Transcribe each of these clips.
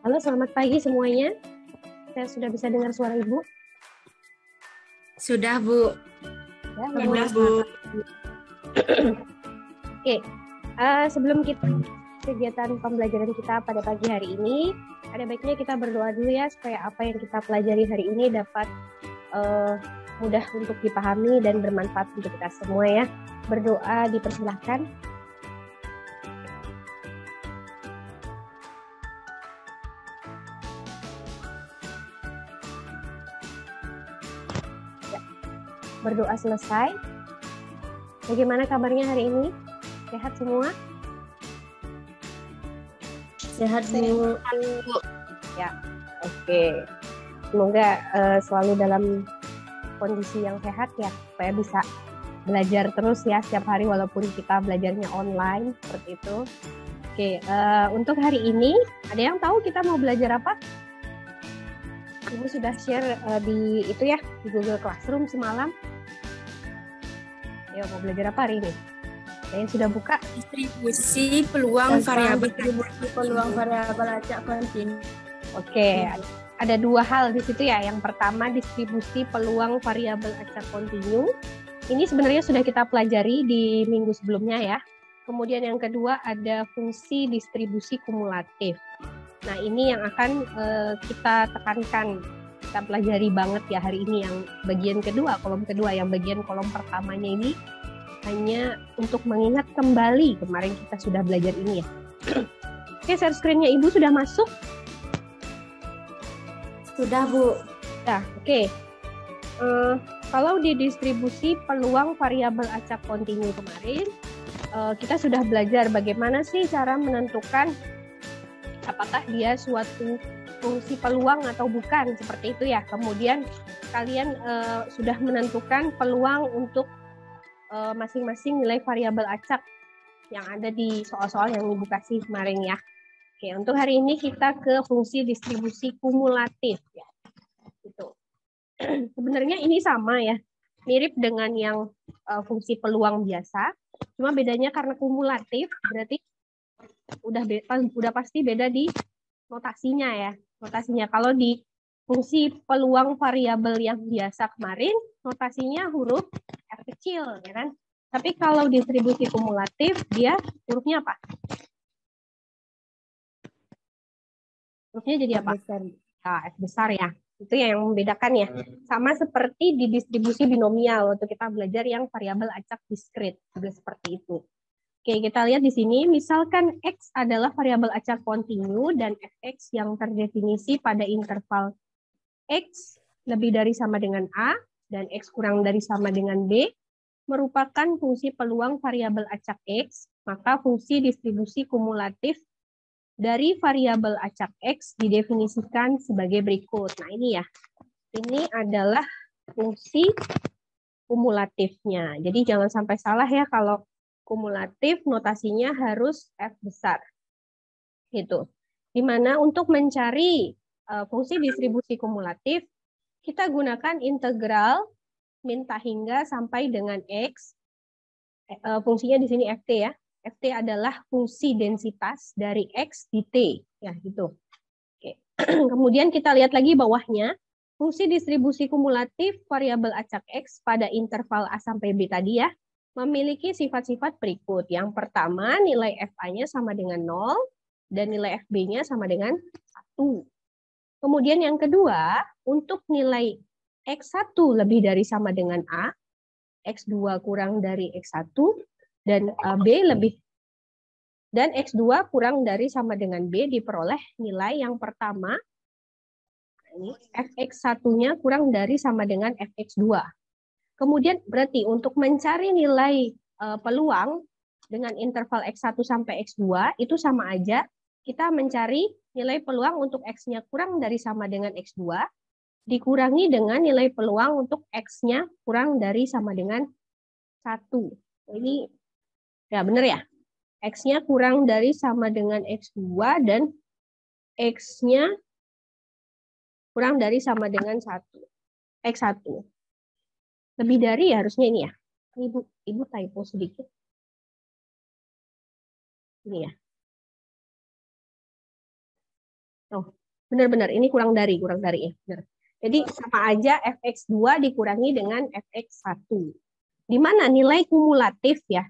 Halo, selamat pagi semuanya. Saya sudah bisa dengar suara Ibu? Sudah, Bu. Ya, Sudah, Bu. Oke, sebelum kita kegiatan pembelajaran kita pada pagi hari ini, ada baiknya kita berdoa dulu ya, supaya apa yang kita pelajari hari ini dapat mudah untuk dipahami dan bermanfaat untuk kita semua ya. Berdoa dipersilahkan. Berdoa selesai. Bagaimana kabarnya hari ini? Sehat semua? Sehat, Bu. Ya, oke. Semoga selalu dalam kondisi yang sehat ya, supaya bisa belajar terus ya setiap hari walaupun kita belajarnya online seperti itu. Oke, untuk hari ini ada yang tahu kita mau belajar apa? Ibu sudah share di itu ya, di Google Classroom semalam. Ayo, mau belajar apa hari ini? Ada yang sudah buka? Distribusi peluang variabel. Peluang variabel acak kontinu. Oke, ada dua hal di situ ya. Yang pertama, distribusi peluang variabel acak kontinu. Ini sebenarnya sudah kita pelajari di minggu sebelumnya ya. Kemudian yang kedua ada fungsi distribusi kumulatif. Nah, ini yang akan kita tekankan, kita pelajari banget ya hari ini yang bagian kedua, kolom kedua. Yang bagian kolom pertamanya ini hanya untuk mengingat kembali kemarin kita sudah belajar ini ya. Oke, share screen-nya Ibu sudah masuk? Sudah, Bu. Nah, oke. Kalau di distribusi peluang variabel acak kontinu kemarin, kita sudah belajar bagaimana sih cara menentukan apakah dia suatu fungsi peluang atau bukan, seperti itu ya. Kemudian kalian sudah menentukan peluang untuk masing-masing nilai variabel acak yang ada di soal-soal yang Ibu kasih kemarin ya. Oke, untuk hari ini kita ke fungsi distribusi kumulatif ya. Gitu. Sebenarnya ini sama ya, mirip dengan yang fungsi peluang biasa, cuma bedanya karena kumulatif berarti udah pasti beda di notasinya ya. Notasinya kalau di fungsi peluang variabel yang biasa kemarin notasinya huruf R kecil ya kan. Tapi kalau distribusi kumulatif dia hurufnya apa? Hurufnya jadi apa? F besar ya. Itu yang membedakan ya. Sama seperti di distribusi binomial waktu kita belajar yang variabel acak diskrit juga seperti itu. Oke, kita lihat di sini, misalkan X adalah variabel acak kontinu dan Fx yang terdefinisi pada interval X lebih dari sama dengan A dan X kurang dari sama dengan B, merupakan fungsi peluang variabel acak X, maka fungsi distribusi kumulatif dari variabel acak X didefinisikan sebagai berikut. Nah ini ya, ini adalah fungsi kumulatifnya. Jadi jangan sampai salah ya kalau kumulatif notasinya harus F besar. Gitu. Dimana untuk mencari fungsi distribusi kumulatif, kita gunakan integral minta hingga sampai dengan X. Fungsinya di sini Ft ya. Ft adalah fungsi densitas dari X di T. Ya, gitu. Oke. Kemudian kita lihat lagi bawahnya. Fungsi distribusi kumulatif variabel acak X pada interval A sampai B tadi ya, memiliki sifat-sifat berikut. Yang pertama, nilai FA-nya sama dengan 0 dan nilai FB-nya sama dengan 1. Kemudian yang kedua, untuk nilai X1 lebih dari sama dengan A, X2 kurang dari X1, dan B lebih dan X2 kurang dari sama dengan B diperoleh nilai yang pertama, ini Fx1-nya kurang dari sama dengan Fx2. Kemudian berarti untuk mencari nilai peluang dengan interval X1 sampai X2 itu sama aja kita mencari nilai peluang untuk X-nya kurang dari sama dengan X2 dikurangi dengan nilai peluang untuk X-nya kurang dari sama dengan 1. Ini ya benar ya? X-nya kurang dari sama dengan X2 dan X-nya kurang dari sama dengan 1. X1. Lebih dari ya harusnya ini ya. Ibu typo sedikit. Ini ya. Oh, Benar-benar, ini kurang dari ya. Benar. Jadi sama aja fx2 dikurangi dengan fx1. Di mana nilai kumulatif ya,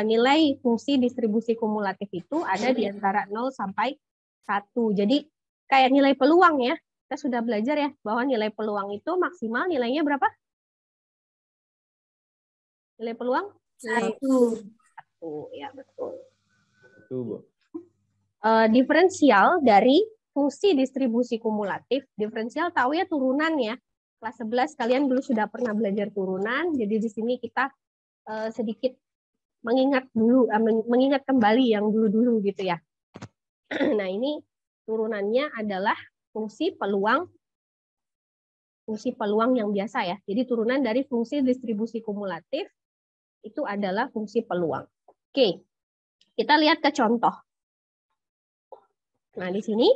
nilai fungsi distribusi kumulatif itu ada di antara 0 sampai 1. Jadi kayak nilai peluang ya. Kita sudah belajar ya bahwa nilai peluang itu maksimal nilainya berapa? Nilai peluang? 1. 1, ya betul. Itu, Bu. Diferensial dari fungsi distribusi kumulatif. Diferensial tahu ya turunan ya. Kelas 11 kalian dulu sudah pernah belajar turunan. Jadi di sini kita sedikit mengingat kembali yang dulu-dulu gitu ya. Nah, ini turunannya adalah fungsi peluang yang biasa ya. Jadi turunan dari fungsi distribusi kumulatif itu adalah fungsi peluang. Oke. Kita lihat ke contoh. Nah, di sini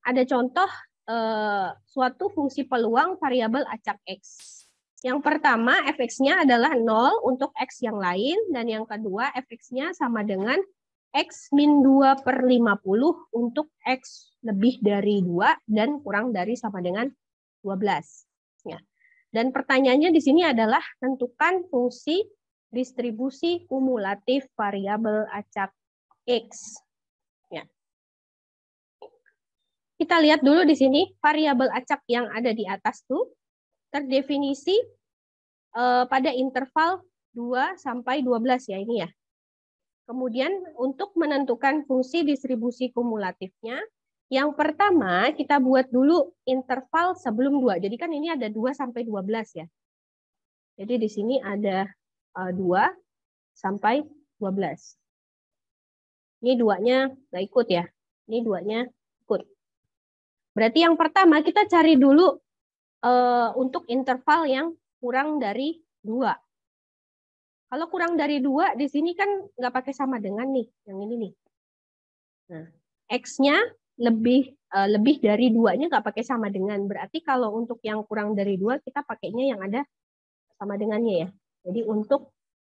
ada contoh suatu fungsi peluang variabel acak X. Yang pertama, fx-nya adalah 0 untuk X yang lain, dan yang kedua, fx-nya sama dengan X min 2 per 50 untuk X lebih dari 2 dan kurang dari sama dengan 12. Ya. Dan pertanyaannya di sini adalah tentukan fungsi distribusi kumulatif variabel acak X. Kita lihat dulu di sini variabel acak yang ada di atas tuh terdefinisi pada interval 2 sampai 12 ya ini ya. Kemudian untuk menentukan fungsi distribusi kumulatifnya, yang pertama kita buat dulu interval sebelum 2. Jadi kan ini ada 2 sampai 12 ya. Jadi di sini ada 2 sampai 12. Ini 2-nya nggak ikut ya. Ini 2-nya ikut. Berarti yang pertama kita cari dulu untuk interval yang kurang dari 2. Kalau kurang dari 2 di sini kan nggak pakai sama dengan nih, yang ini nih. Nah, X-nya lebih dari 2-nya nggak pakai sama dengan. Berarti kalau untuk yang kurang dari 2 kita pakainya yang ada sama dengannya ya. Jadi untuk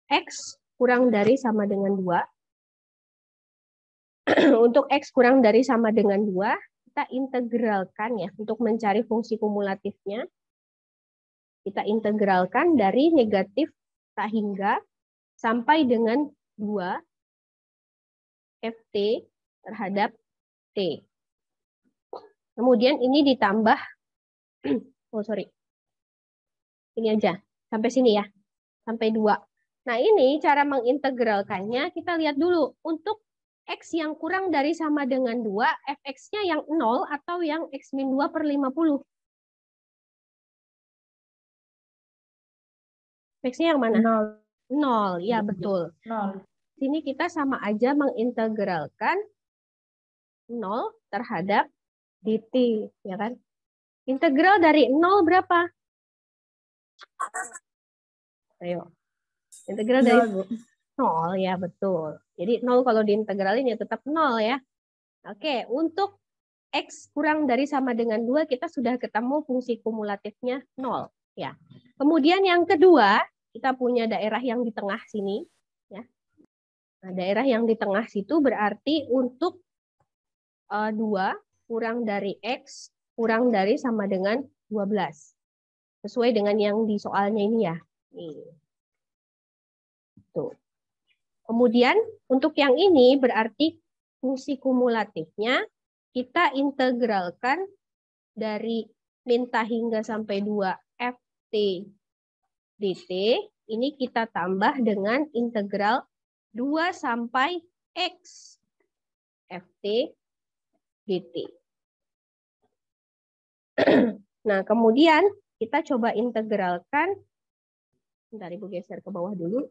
X kurang dari sama dengan 2, untuk X kurang dari sama dengan 2, kita integralkan ya untuk mencari fungsi kumulatifnya. Kita integralkan dari negatif tak hingga sampai dengan 2 Ft terhadap T. Kemudian ini ditambah, ini aja, sampai sini ya, sampai 2. Nah ini cara mengintegralkannya, kita lihat dulu. Untuk X yang kurang dari sama dengan 2, fx-nya yang 0 atau yang X min 2 per 50? Fx-nya yang mana? 0, ya betul. 0. Sini kita sama aja mengintegralkan 0 terhadap dt, ya kan? Integral dari 0 berapa? Ayo. Integral dari 0, ya betul. Jadi 0 kalau diintegralin ya tetap 0 ya. Oke, untuk X kurang dari sama dengan 2 kita sudah ketemu fungsi kumulatifnya 0 ya. Kemudian yang kedua, kita punya daerah yang di tengah sini ya. Nah, daerah yang di tengah situ berarti untuk 2 kurang dari X kurang dari sama dengan 12. Sesuai dengan yang di soalnya ini ya. Nih. Tuh. Kemudian untuk yang ini berarti fungsi kumulatifnya kita integralkan dari minta hingga sampai 2 Ft dt, ini kita tambah dengan integral 2 sampai X Ft dt. Nah, kemudian kita coba integralkan, bentar Ibu geser ke bawah dulu.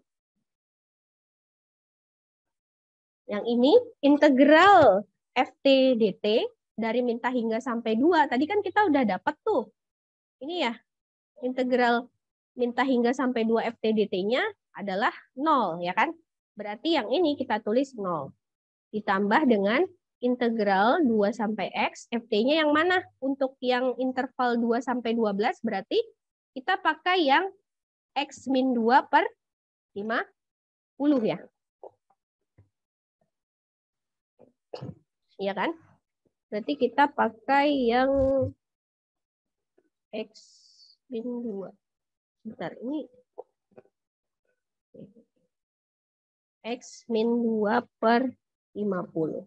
Yang ini integral Ft dt dari minta hingga sampai 2. Tadi kan kita udah dapat tuh. Ini ya, integral minta hingga sampai 2 Ft dt-nya adalah 0, ya kan? Berarti yang ini kita tulis 0. Ditambah dengan integral 2 sampai X, Ft-nya yang mana? Untuk yang interval 2 sampai 12 berarti kita pakai yang X min 2 per 50 ya. Iya kan? Berarti kita pakai yang X min 2. Bentar, ini X min 2 per 50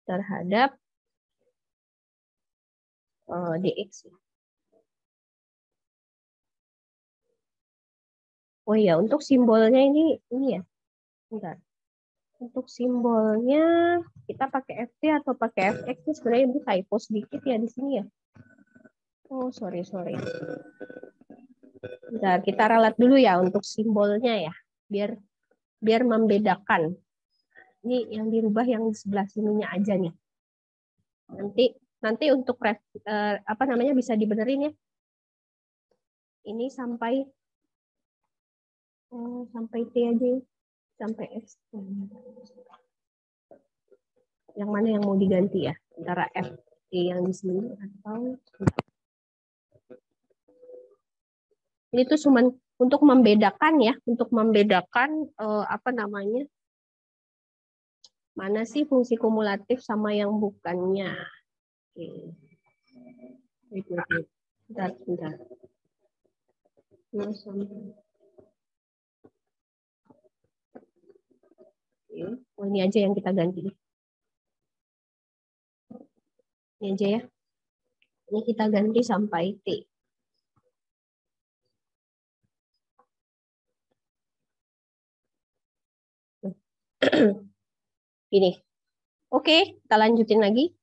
terhadap DX. Oh iya, untuk simbolnya ini ya. Bentar. Untuk simbolnya kita pakai FT atau pakai FX ini sebenarnya Ibu typo sedikit ya di sini ya. Oh, sorry. Bentar, kita ralat dulu ya untuk simbolnya ya. Biar membedakan. Ini yang dirubah yang di sebelah sininya aja nih. Nanti untuk bisa dibenerin ya. Ini sampai T aja ya. Sampai X. Yang mana yang mau diganti ya? Antara F yang di sini atau ini tuh cuma untuk membedakan ya, mana sih fungsi kumulatif sama yang bukannya. Oke. Bentar. Oh, ini aja yang kita ganti. Ini aja ya. Ini kita ganti sampai T. Ini. Oke, kita lanjutin lagi.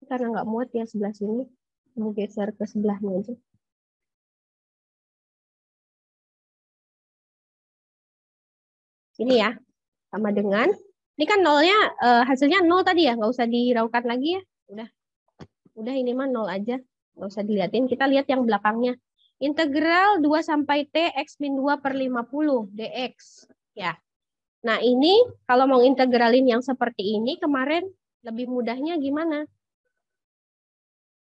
Karena nggak muat ya sebelah sini. Mau geser ke sebelahnya aja. Ini ya. Sama dengan, ini kan nolnya, hasilnya 0 tadi ya. Nggak usah diraukan lagi ya. Udah ini mah 0 aja. Nggak usah dilihatin. Kita lihat yang belakangnya. Integral 2 sampai T X min 2 per 50 dx. Ya. Nah ini kalau mau integralin yang seperti ini kemarin lebih mudahnya gimana?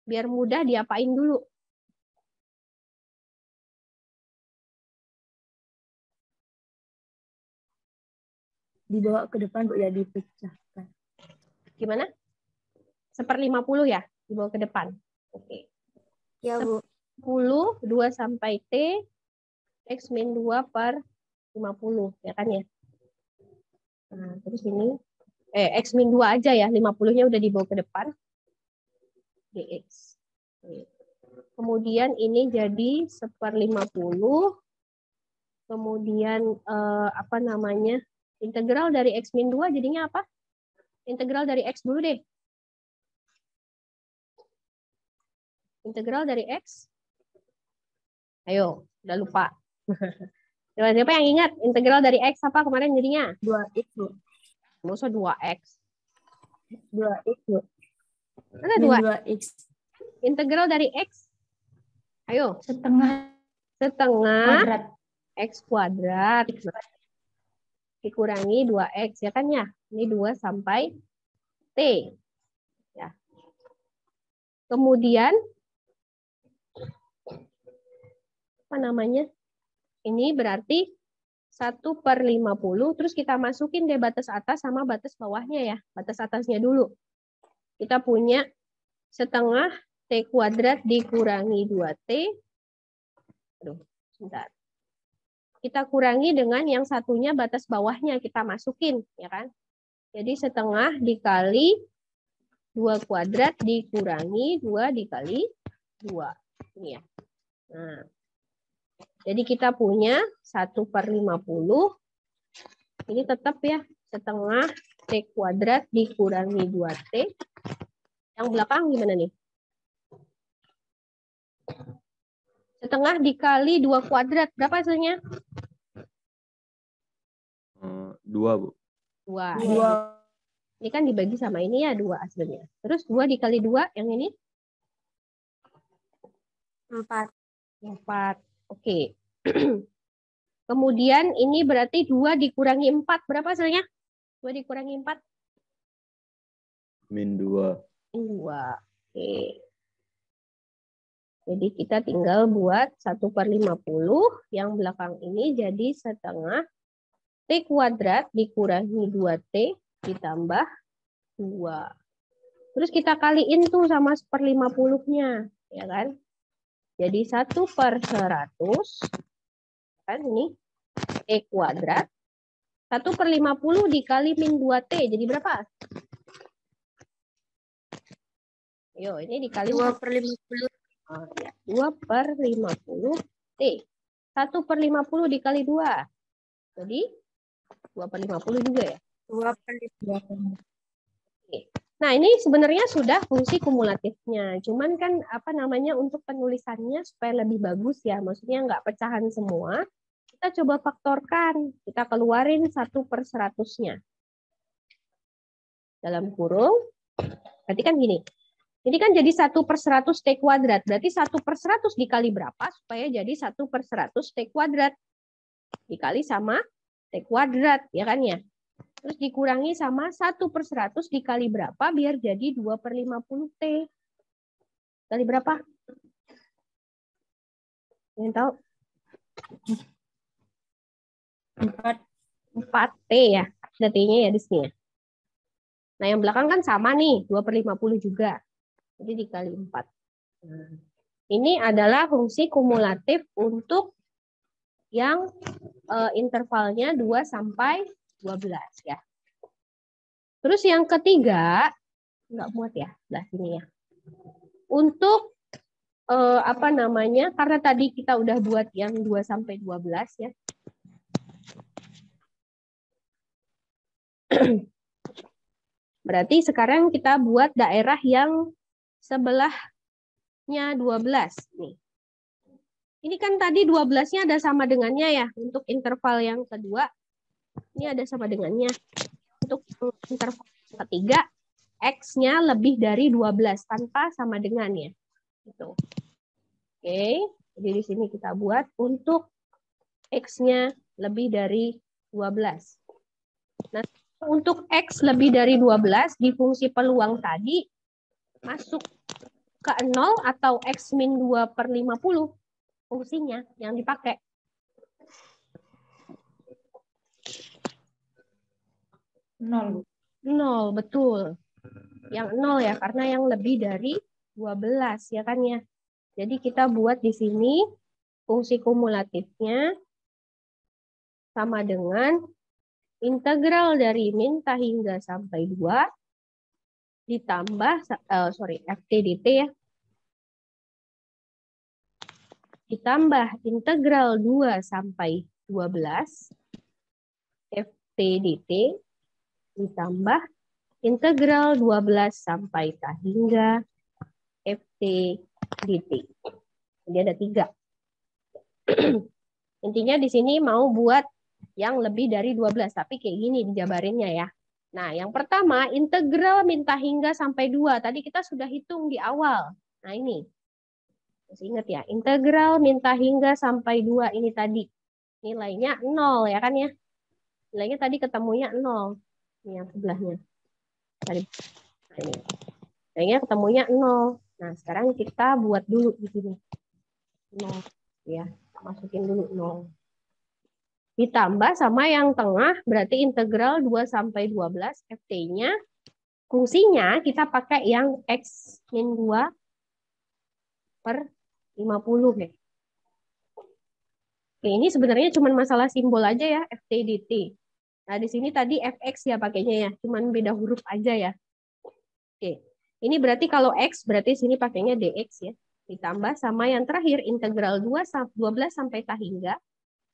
Biar mudah diapain dulu? Dibawa ke depan, Bu, ya, dipecahkan. Gimana? 1/50 ya? Dibawa ke depan. Oke. Ya, Bu. 10, 2 sampai T, X min 2 per 50. Ya kan ya? Nah, terus ini, X min 2 aja ya. 50-nya udah dibawa ke depan. DX. Kemudian ini jadi 1/50. Kemudian integral dari X min 2 jadinya apa? Integral dari X dulu deh. Integral dari X. Ayo, udah lupa. Siapa yang ingat? Integral dari X apa kemarin jadinya? 2x, Bu. Maksud 2X. 2x, Bu. Ada 2x. Integral dari X. Ayo. Setengah Setengah kuadrat. X kuadrat. Dikurangi 2X. Ya kan ya? Ini 2 sampai T. Ya. Kemudian, ini berarti 1/50. Terus kita masukin deh batas atas sama batas bawahnya ya. Batas atasnya dulu. Kita punya setengah T kuadrat dikurangi 2T. Aduh, sebentar. Kita kurangi dengan yang satunya batas bawahnya kita masukin, ya kan? Jadi setengah dikali 2 kuadrat dikurangi 2 dikali 2. Ini ya. Nah, jadi kita punya 1/50. Ini tetap ya, setengah T kuadrat dikurangi 2T. Yang belakang gimana nih? Setengah dikali 2 kuadrat. Berapa hasilnya? 2, Bu. 2. 2. Ini kan dibagi sama ini ya 2 hasilnya. Terus 2 dikali 2 yang ini? 4. 4. Oke. Kemudian ini berarti 2 dikurangi 4. Berapa hasilnya? 2 dikurangi 4? Min 2. Min 2. Oke. Jadi kita tinggal buat 1/50. Yang belakang ini jadi setengah T kuadrat dikurangi 2T ditambah 2. Terus kita kaliin tuh sama 1/50-nya, ya kan? Jadi 1/100, kan ini, T kuadrat. 1/50 dikali min 2T, jadi berapa? Yo, ini dikali 2/50. 2/50 T. 1/50 dikali 2. Jadi 2/50 juga ya. 2/50. Nah, ini sebenarnya sudah fungsi kumulatifnya. Cuman kan apa namanya untuk penulisannya supaya lebih bagus ya. Maksudnya nggak pecahan semua. Kita coba faktorkan. Kita keluarin 1/100-nya. Dalam kurung. Berarti kan gini. Ini kan jadi 1/100 T kuadrat. Berarti 1/100 dikali berapa supaya jadi 1/100 T kuadrat. Dikali sama T kuadrat. Ya kan ya? Terus dikurangi sama 1/100 dikali berapa biar jadi 2/50 T. Kali berapa? Yang tahu? 4 T ya. Ada T-nya ya di sini. Nah, yang belakang kan sama nih, 2/50 juga. Jadi dikali 4. Nah, ini adalah fungsi kumulatif untuk yang intervalnya 2 sampai 12 ya. Terus yang ketiga, nggak muat ya, sebelah sini ya. Untuk apa namanya? Karena tadi kita udah buat yang 2 sampai 12 ya. Berarti sekarang kita buat daerah yang sebelahnya 12 nih. Ini kan tadi 12-nya ada sama dengannya ya. Untuk interval yang kedua, ini ada sama dengannya. Untuk interval yang ketiga, X-nya lebih dari 12 tanpa sama dengannya. Gitu. Oke, jadi di sini kita buat untuk X-nya lebih dari 12. Nah, untuk X lebih dari 12 di fungsi peluang tadi masuk ke 0 atau X min 2/50 fungsinya yang dipakai. 0. 0, betul. Yang 0 ya, karena yang lebih dari 12 ya kan ya. Jadi kita buat di sini fungsi kumulatifnya sama dengan integral dari min hingga sampai 2 ditambah FT dt ya. Ditambah integral 2 sampai 12 FT dt ditambah integral 12 sampai hingga FT dt. Jadi ada 3. Intinya di sini mau buat yang lebih dari 12, tapi kayak gini dijabarinnya ya. Nah, yang pertama integral min hingga sampai 2. Tadi kita sudah hitung di awal. Nah, ini. Masih ingat ya, integral min hingga sampai 2 ini tadi. Nilainya 0 ya kan ya. Nilainya tadi ketemunya 0. Ini yang sebelahnya. Tadi. Nah, ini. Nilainya ketemunya 0. Nah, sekarang kita buat dulu di sini. 0 ya. Masukin dulu 0. Ditambah sama yang tengah berarti integral 2 sampai 12 FT-nya. Fungsinya kita pakai yang X min 2 per 50 ya. Oke, ini sebenarnya cuma masalah simbol aja ya, FT dt. Nah, di sini tadi fx ya pakainya ya, cuman beda huruf aja ya. Oke, ini berarti kalau x berarti sini pakainya dx ya. Ditambah sama yang terakhir integral 12 sampai hingga.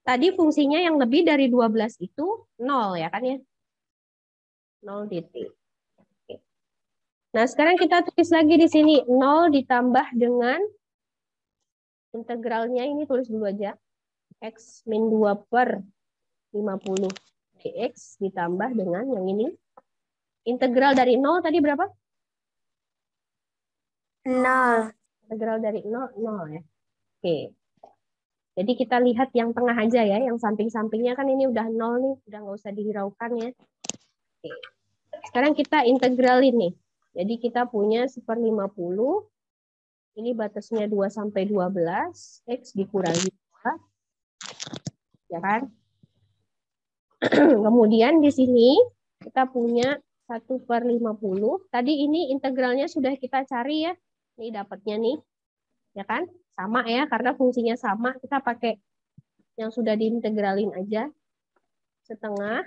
Tadi fungsinya yang lebih dari 12 itu 0 ya kan ya. 0 dt. Oke. Nah, sekarang kita tulis lagi di sini 0 ditambah dengan integralnya ini tulis dulu aja. X min 2 per 50 dx ditambah dengan yang ini. Integral dari 0 tadi berapa? 0. Integral dari 0, 0 ya. Oke. Jadi kita lihat yang tengah aja ya. Yang samping-sampingnya kan ini udah 0 nih. Udah nggak usah dihiraukan ya. Oke. Sekarang kita integralin nih. Jadi kita punya 1/50. Ini batasnya 2 sampai 12. X dikurangi 2. Ya kan? Kemudian di sini kita punya 1/50. Tadi ini integralnya sudah kita cari ya. Ini dapatnya nih. Ya kan? Sama ya, karena fungsinya sama. Kita pakai yang sudah diintegralin aja. Setengah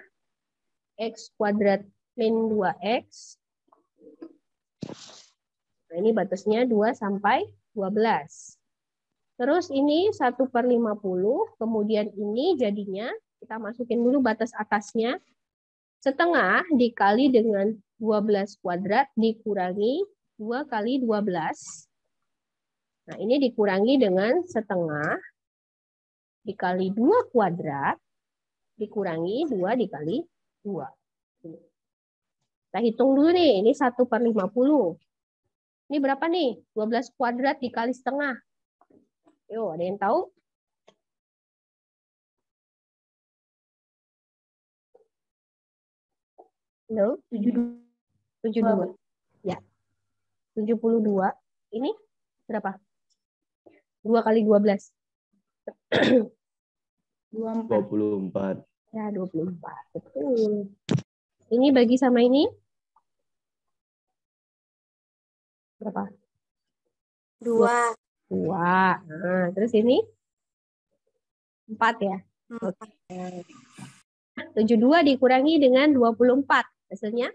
X kuadrat min 2X. Nah, ini batasnya 2 sampai 12. Terus ini 1/50. Kemudian ini jadinya, kita masukin dulu batas atasnya. Setengah dikali dengan 12 kuadrat dikurangi 2 kali 12. Nah, ini dikurangi dengan setengah dikali 2 kuadrat dikurangi 2 dikali 2. Kita hitung dulu nih, ini 1/50. Ini berapa nih? 12 kuadrat dikali setengah. Yuk, ada yang tahu? No, 72. Ya. 72. Ini berapa? 2 kali 12. 24. Ya, 24. Betul. Ini bagi sama ini? Berapa? 2. 2. Nah, terus ini? 4 ya? 4. Oke. 72 dikurangi dengan 24. Hasilnya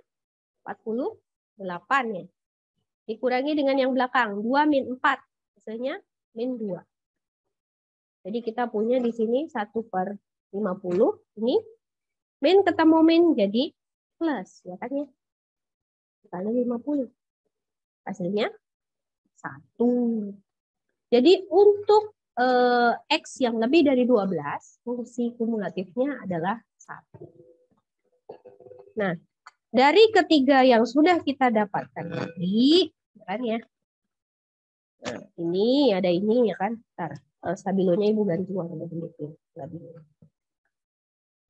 48 ya. Dikurangi dengan yang belakang. 2 min 4. Hasilnya min 2. Jadi kita punya di sini 1/50. Ini min ketemu min jadi plus. Ya kan ya. Kali 50. Hasilnya 1. Jadi untuk X yang lebih dari 12, fungsi kumulatifnya adalah 1. Nah, dari ketiga yang sudah kita dapatkan tadi, kan ya. Nah, ini ada ini ya kan. Ntar, stabilonya Ibu ganti warna dulu.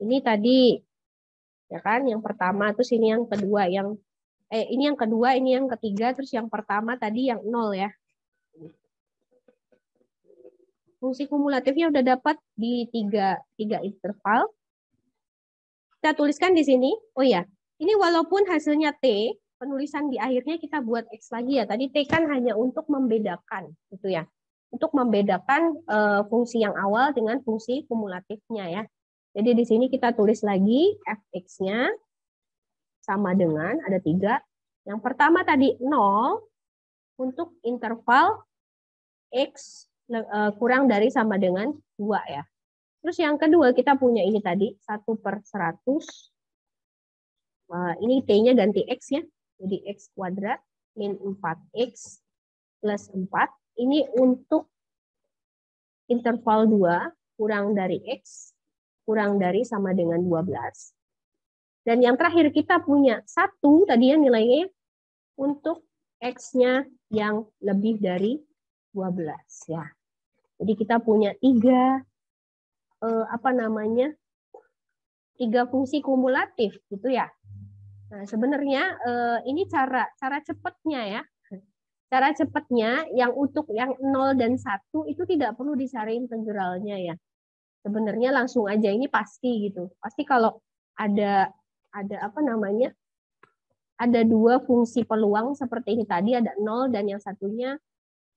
Ini tadi, ya kan, yang pertama, terus ini yang kedua, ini yang kedua, ini yang ketiga, terus yang pertama tadi yang 0 ya. Fungsi kumulatifnya udah dapat di tiga interval. Kita tuliskan di sini. Oh ya, ini walaupun hasilnya T, penulisan di akhirnya kita buat X lagi ya. Tadi T kan hanya untuk membedakan, gitu ya. Untuk membedakan fungsi yang awal dengan fungsi kumulatifnya ya. Jadi di sini kita tulis lagi fx-nya sama dengan ada 3. Yang pertama tadi 0 untuk interval X kurang dari sama dengan 2 ya. Terus yang kedua kita punya ini tadi 1/100. Ini T-nya ganti X ya. Jadi X kuadrat min 4X plus 4. Ini untuk interval 2 kurang dari X kurang dari sama dengan 12. Dan yang terakhir kita punya 1 tadi ya nilainya untuk X-nya yang lebih dari 12 ya. Jadi kita punya 3 fungsi kumulatif gitu ya. Nah, sebenarnya ini cara cepatnya ya. Cara cepatnya yang untuk yang 0 dan 1 itu tidak perlu dicari integralnya ya. Sebenarnya langsung aja ini pasti gitu. Pasti kalau ada ada 2 fungsi peluang seperti ini tadi, ada 0 dan yang satunya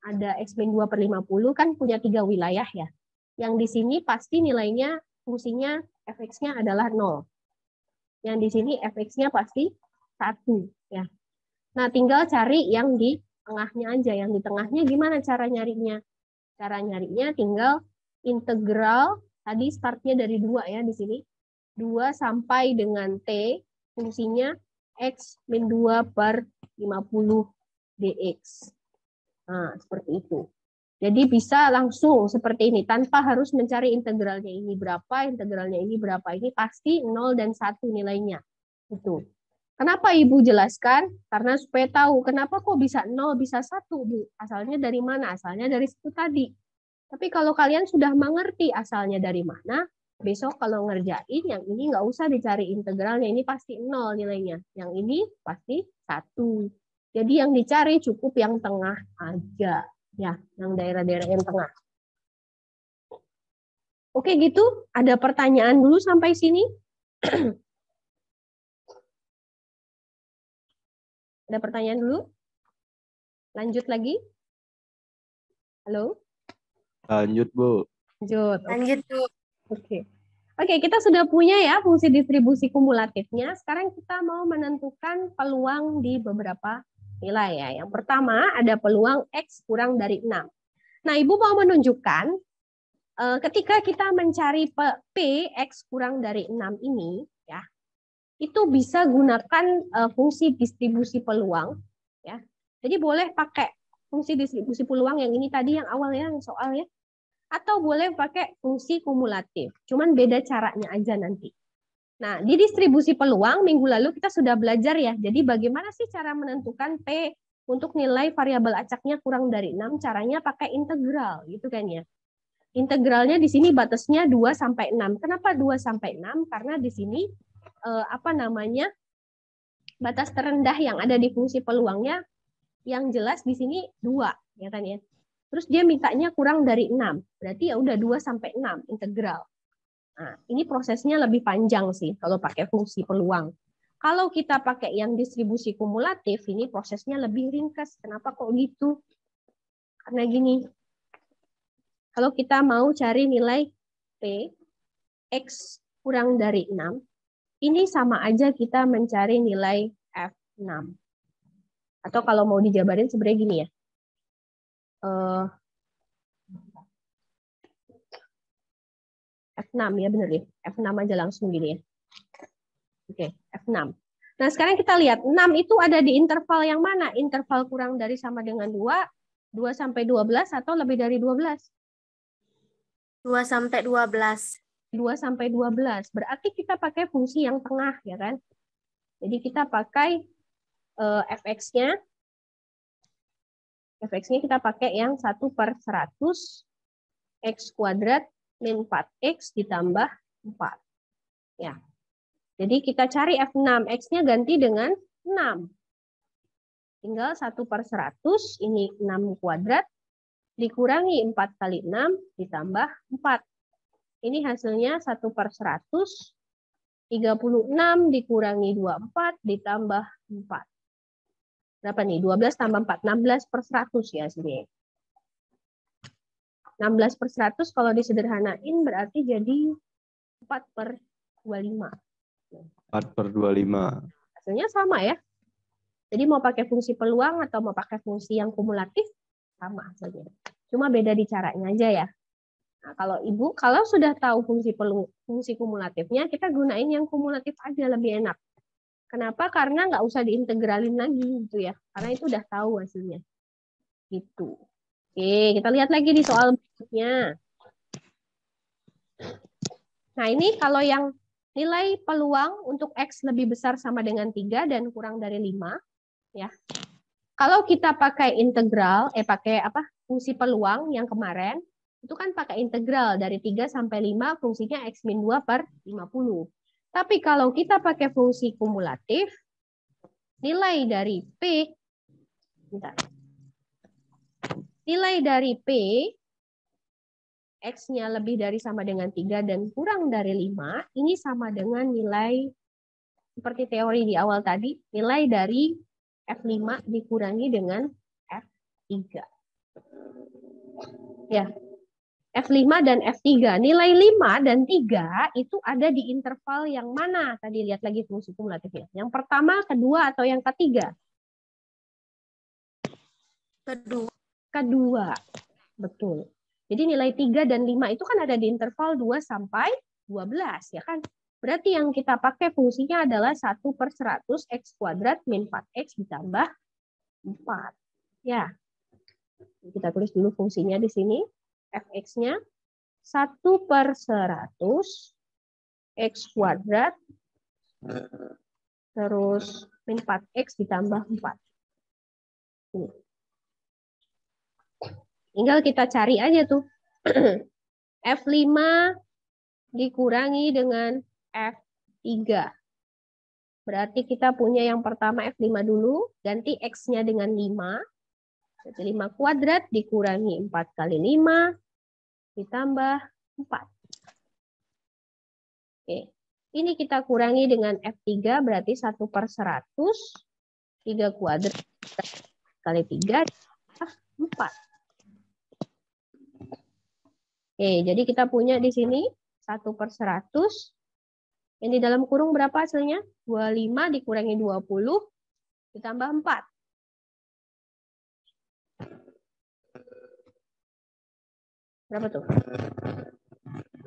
ada X min 2/50 kan punya 3 wilayah ya. Yang di sini pasti nilainya fungsinya fx-nya adalah 0. Yang di sini fx-nya pasti 1 ya. Nah, tinggal cari yang di tengahnya aja. Yang di tengahnya gimana cara nyarinya? Cara nyarinya tinggal integral tadi startnya dari 2 ya di sini. 2 sampai dengan T fungsinya X min 2/50 dx. Nah, seperti itu. Jadi bisa langsung seperti ini, tanpa harus mencari integralnya ini berapa, integralnya ini berapa. Ini pasti 0 dan 1 nilainya. Itu. Kenapa Ibu jelaskan? Karena supaya tahu kenapa kok bisa 0, bisa 1, Bu. Asalnya dari mana? Asalnya dari situ tadi. Tapi kalau kalian sudah mengerti asalnya dari mana, besok kalau ngerjain yang ini nggak usah dicari integralnya, ini pasti 0 nilainya. Yang ini pasti 1. Jadi yang dicari cukup yang tengah aja. Ya, yang daerah-daerah yang tengah. Oke gitu, ada pertanyaan dulu sampai sini? Ada pertanyaan dulu? Lanjut lagi? Halo? Lanjut, Bu. Lanjut. Lanjut, Bu. Oke. Oke, kita sudah punya ya fungsi distribusi kumulatifnya. Sekarang kita mau menentukan peluang di beberapa nilai ya. Yang pertama ada peluang X kurang dari 6. Nah, Ibu mau menunjukkan ketika kita mencari P X kurang dari 6 ini, ya, itu bisa gunakan fungsi distribusi peluang. Ya. Jadi boleh pakai fungsi distribusi peluang yang ini tadi yang awalnya yang soal ya. Atau boleh pakai fungsi kumulatif. Cuman beda caranya aja nanti. Nah, di distribusi peluang minggu lalu kita sudah belajar ya. Jadi bagaimana sih cara menentukan P untuk nilai variabel acaknya kurang dari 6? Caranya pakai integral gitu kan ya. Integralnya di sini batasnya 2 sampai 6. Kenapa 2 sampai 6? Karena di sini batas terendah yang ada di fungsi peluangnya yang jelas di sini 2 ya kan ya. Terus dia mintanya kurang dari 6. Berarti ya udah 2 sampai 6 integral. Nah, ini prosesnya lebih panjang sih kalau pakai fungsi peluang. Kalau kita pakai yang distribusi kumulatif, ini prosesnya lebih ringkas. Kenapa kok gitu? Karena gini. Kalau kita mau cari nilai P X kurang dari 6, ini sama aja kita mencari nilai F6. Atau kalau mau dijabarin sebenarnya gini ya. F6 ya benar ya. F6 aja langsung gini ya. Oke, F6. Nah, sekarang kita lihat 6 itu ada di interval yang mana? Interval kurang dari sama dengan 2, 2 sampai 12 atau lebih dari 12? 2 sampai 12. 2 sampai 12. Berarti kita pakai fungsi yang tengah ya kan? Jadi kita pakai fx-nya. Fx-nya kita pakai yang 1/100 x kuadrat min 4x ditambah 4. Ya. Jadi kita cari F6. X-nya ganti dengan 6. Tinggal 1/100, ini 6 kuadrat, dikurangi 4 kali 6, ditambah 4. Ini hasilnya 1/100, 36 dikurangi 24, ditambah 4. Berapa nih? 12 tambah 4, 16/100 ya sini. 16/100 kalau disederhanain berarti jadi 4/25. 4/25. Hasilnya sama ya. Jadi mau pakai fungsi peluang atau mau pakai fungsi yang kumulatif, sama hasilnya. Cuma beda di caranya aja ya. Nah, kalau sudah tahu fungsi kumulatifnya, kita gunain yang kumulatif aja lebih enak. Kenapa? Karena nggak usah diintegralin lagi gitu ya. Karena itu udah tahu hasilnya. Gitu. Oke, kita lihat lagi di soal berikutnya. Nah, ini kalau yang nilai peluang untuk X lebih besar sama dengan 3 dan kurang dari 5. Ya. Kalau kita pakai integral, fungsi peluang yang kemarin, itu kan pakai integral dari 3 sampai 5, fungsinya X-2/50. Tapi kalau kita pakai fungsi kumulatif, nilai dari P, X-nya lebih dari sama dengan 3 dan kurang dari 5, ini sama dengan nilai, seperti teori di awal tadi, nilai dari F5 dikurangi dengan F3. Ya, F5 dan F3. Nilai 5 dan 3 itu ada di interval yang mana? Tadi lihat lagi fungsi kumulatifnya. Yang pertama, kedua, atau yang ketiga? Kedua. Betul. Jadi nilai 3 dan 5 itu kan ada di interval 2 sampai 12, ya kan? Berarti yang kita pakai fungsinya adalah 1/100 x kuadrat min 4x ditambah 4. Ya. Kita tulis dulu fungsinya di sini. Fx-nya 1/100 x kuadrat terus min 4x ditambah 4. Ini. Tinggal kita cari aja tuh. F5 dikurangi dengan F3. Berarti kita punya yang pertama F5 dulu, ganti X-nya dengan 5. Jadi 5 kuadrat dikurangi 4 kali 5, ditambah 4. Oke. Ini kita kurangi dengan F3, berarti 1/100 3 kuadrat kali 3, 4. Oke, jadi kita punya di sini 1/100. Yang di dalam kurung berapa hasilnya? 25 dikurangi 20 ditambah 4. Berapa tuh?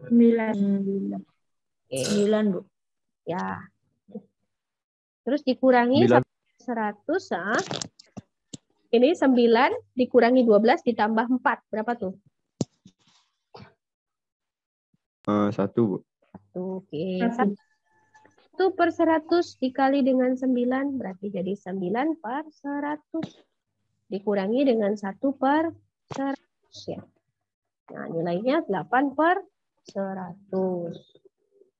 9. Oke. 9, Bu. Ya. Terus dikurangi 9. 100. Ini 9 dikurangi 12 ditambah 4. Berapa tuh? 1, Bu. 1. Oke. 1/100 dikali dengan 9 berarti jadi 9/100. Dikurangi dengan 1/100 ya. Nah, nilainya 8/100.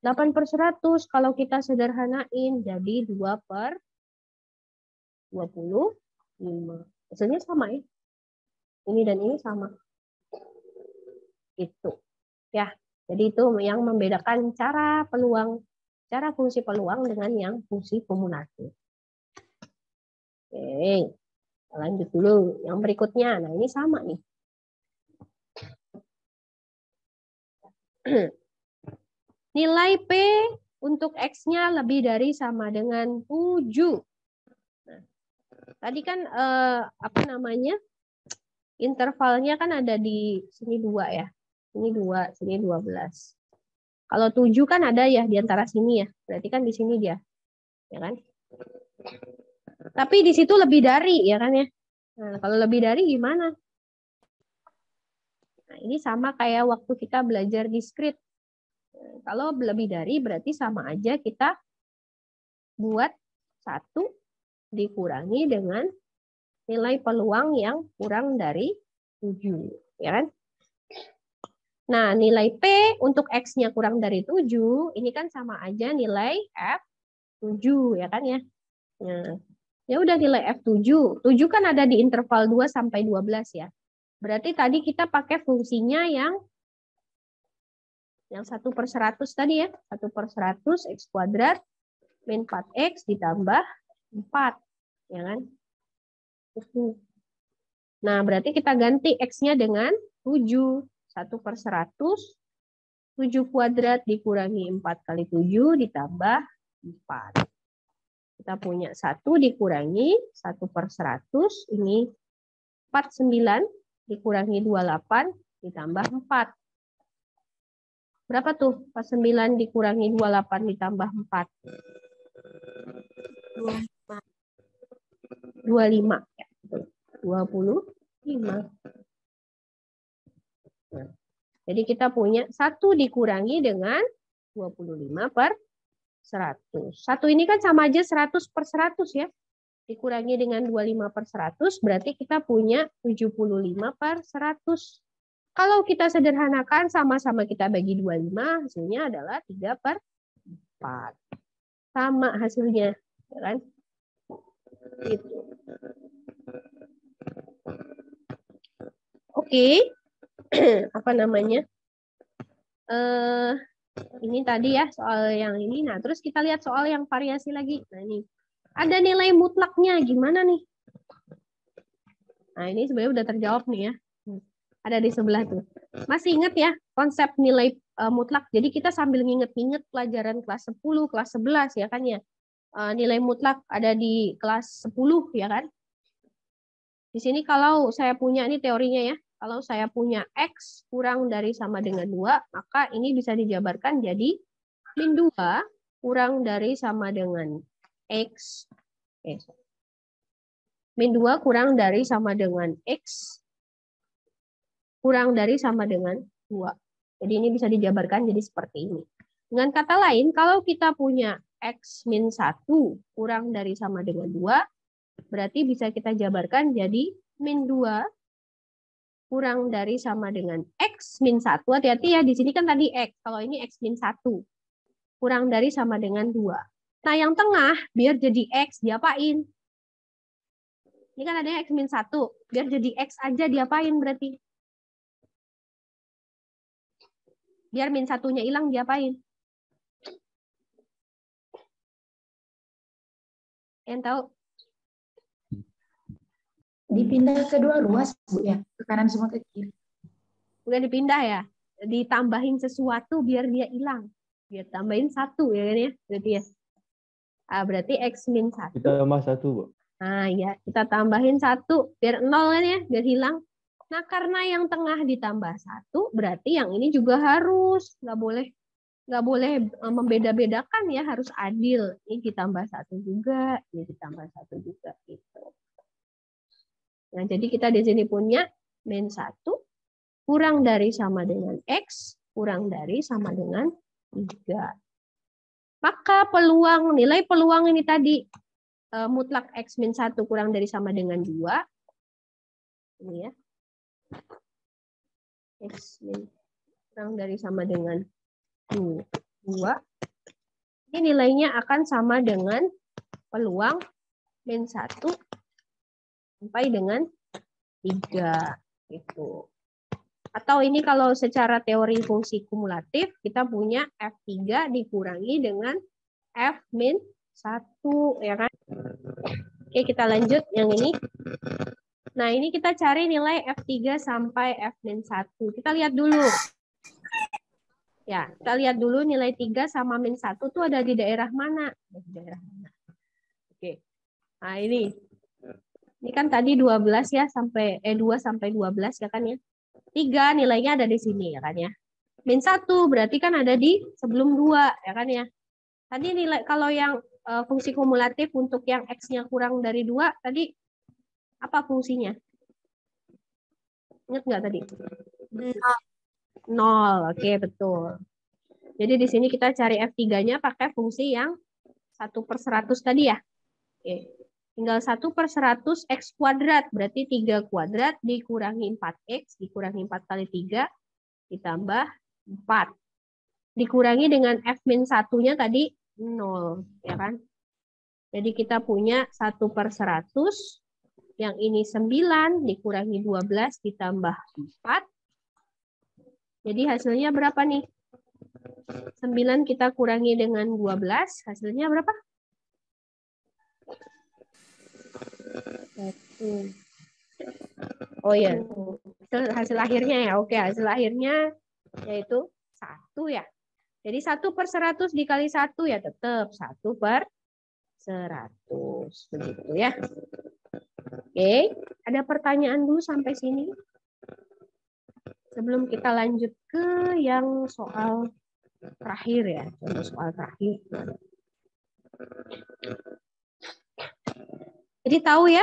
8/100 kalau kita sederhanain jadi 2/25. Hasilnya sama ya. Ini dan ini sama. Itu. Ya. Jadi itu yang membedakan cara fungsi peluang dengan yang fungsi kumulatif. Oke. Lanjut dulu yang berikutnya. Nah, ini sama nih. Nilai P untuk X-nya lebih dari sama dengan 7. Nah, tadi kan intervalnya kan ada di sini 2 ya. Sini 2, sini 12. Kalau 7 kan ada ya di antara sini ya. Berarti kan di sini dia. Ya kan? Tapi di situ lebih dari ya kan ya. Nah, kalau lebih dari gimana? Nah, ini sama kayak waktu kita belajar diskrit. Kalau lebih dari berarti sama aja kita buat 1 dikurangi dengan nilai peluang yang kurang dari 7. Ya kan? Nah, nilai P untuk X-nya kurang dari 7, ini kan sama aja nilai F7, ya kan ya? Nah, ya udah nilai F7. 7 kan ada di interval 2 sampai 12 ya. Berarti tadi kita pakai fungsinya yang 1/100 tadi ya. 1/100 X kuadrat min 4X ditambah 4. Ya kan? Nah, berarti kita ganti X-nya dengan 7. 1/100, 7 kuadrat dikurangi 4 kali 7 ditambah 4. Kita punya 1 dikurangi 1/100, ini 49 dikurangi 28 ditambah 4. Berapa tuh? 49 dikurangi 28 ditambah 4. 25. Ya, 25. Nah, jadi kita punya 1 dikurangi dengan 25/100. 1 ini kan sama aja 100/100 ya. Dikurangi dengan 25/100 berarti kita punya 75/100. Kalau kita sederhanakan sama-sama kita bagi 25, hasilnya adalah 3/4. Sama hasilnya, ya kan? Gitu. Oke. Apa namanya? Ini tadi ya soal yang ini. Nah, terus kita lihat soal yang variasi lagi. Nah, ini ada nilai mutlaknya gimana nih? Nah, ini sebenarnya udah terjawab nih ya. Ada di sebelah tuh. Masih ingat ya konsep nilai mutlak. Jadi kita sambil nginget-nginget pelajaran kelas 10, kelas 11 ya kan ya. Nilai mutlak ada di kelas 10 ya kan. Di sini kalau saya punya ini teorinya ya. Kalau saya punya X kurang dari sama dengan 2, maka ini bisa dijabarkan jadi min 2 kurang dari sama dengan X. Min 2 kurang dari sama dengan X kurang dari sama dengan 2. Jadi ini bisa dijabarkan jadi seperti ini. Dengan kata lain, kalau kita punya X min 1 kurang dari sama dengan 2, berarti bisa kita jabarkan jadi min 2 kurang dari sama dengan X min 1. Hati-hati ya, di sini kan tadi X. Kalau ini X min 1. Kurang dari sama dengan 2. Nah, yang tengah, biar jadi X, diapain? Ini kan adanya X min 1. Biar jadi X aja, diapain berarti? Biar min 1-nya hilang, diapain? Yang tahu? Dipindah ke dua ruas, Bu, ya? Ke kanan semua ke kiri. Udah dipindah ya? Ditambahin sesuatu biar dia hilang. Biar tambahin 1 ya kan ya? Berarti ya. Berarti X min 1. Kita tambah 1, Bu. Nah ya, kita tambahin 1 biar 0 kan ya, biar hilang. Nah karena yang tengah ditambah 1, berarti yang ini juga harus. Nggak boleh membeda-bedakan ya, harus adil. Ini ditambah 1 juga, ini ditambah 1 juga. Gitu. Nah jadi kita di sini punya min 1 kurang dari sama dengan X, kurang dari sama dengan 3. Maka nilai peluang ini tadi, mutlak X min 1 kurang dari sama dengan 2. Ini ya. X min kurang dari sama dengan 2. Ini nilainya akan sama dengan peluang min 1 sampai dengan 3. Gitu. Atau ini kalau secara teori fungsi kumulatif, kita punya F3 dikurangi dengan F min 1. Ya kan? Oke, kita lanjut yang ini. Nah, ini kita cari nilai F3 sampai F min 1. Kita lihat dulu. Ya, kita lihat dulu nilai 3 sama min 1 itu ada di daerah mana? Di daerah mana? Oke. Nah, ini. Ini kan tadi 12 ya, 2 sampai 12 ya kan ya. 3 nilainya ada di sini ya kan ya. Min 1 berarti kan ada di sebelum 2 ya kan ya. Tadi nilai kalau yang fungsi kumulatif untuk yang X-nya kurang dari 2 tadi apa fungsinya? Ingat nggak tadi? 0. Oke, betul. Jadi di sini kita cari F3-nya pakai fungsi yang 1/100 tadi ya. Oke. Tinggal 1/100 X kuadrat, berarti 3 kuadrat dikurangi 4X, dikurangi 4 kali 3, ditambah 4. Dikurangi dengan F min 1-nya tadi 0, ya kan? Jadi kita punya 1/100, yang ini 9, dikurangi 12, ditambah 4. Jadi hasilnya berapa nih? 9 kita kurangi dengan 12, hasilnya berapa? 1. Oh ya, hasil akhirnya ya. Oke, hasil akhirnya yaitu 1 ya. Jadi 1/100 dikali 1 ya tetap 1/100. Begitu ya. Oke, ada pertanyaan dulu sampai sini? Sebelum kita lanjut ke yang soal terakhir ya. Soal terakhir. Jadi tahu ya,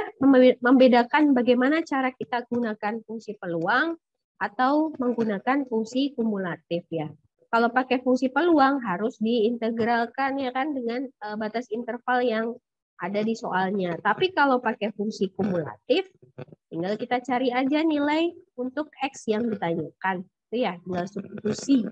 membedakan bagaimana cara kita gunakan fungsi peluang atau menggunakan fungsi kumulatif ya. Kalau pakai fungsi peluang harus diintegralkan ya kan dengan batas interval yang ada di soalnya. Tapi kalau pakai fungsi kumulatif, tinggal kita cari aja nilai untuk X yang ditanyakan. Itu ya, tinggal substitusi.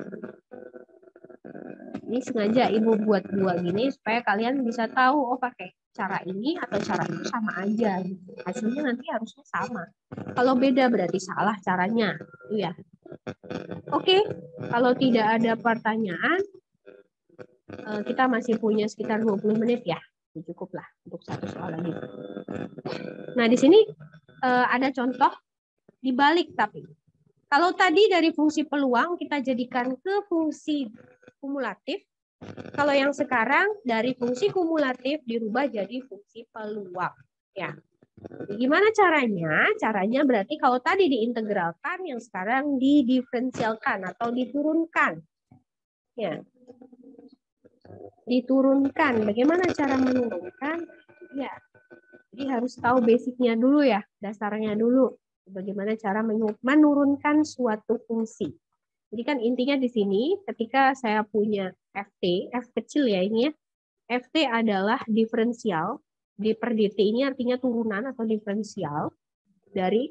Ini sengaja Ibu buat 2 gini supaya kalian bisa tahu, oh pakai cara ini atau cara itu sama aja. Hasilnya nanti harusnya sama. Kalau beda berarti salah caranya. Itu ya. Oke, kalau tidak ada pertanyaan, kita masih punya sekitar 20 menit ya. Cukuplah untuk satu soal lagi. Nah, di sini ada contoh dibalik tapi. Kalau tadi dari fungsi peluang kita jadikan ke fungsi kumulatif, kalau yang sekarang dari fungsi kumulatif dirubah jadi fungsi peluang. Ya. Gimana caranya? Caranya berarti kalau tadi diintegralkan, yang sekarang didiferensialkan atau diturunkan. Ya. Diturunkan. Bagaimana cara menurunkan? Ya. Jadi harus tahu basicnya dulu ya, dasarnya dulu. Bagaimana cara menurunkan suatu fungsi. Jadi kan intinya di sini ketika saya punya FT, F kecil ya ini ya, FT adalah diferensial, di per dt ini artinya turunan atau diferensial dari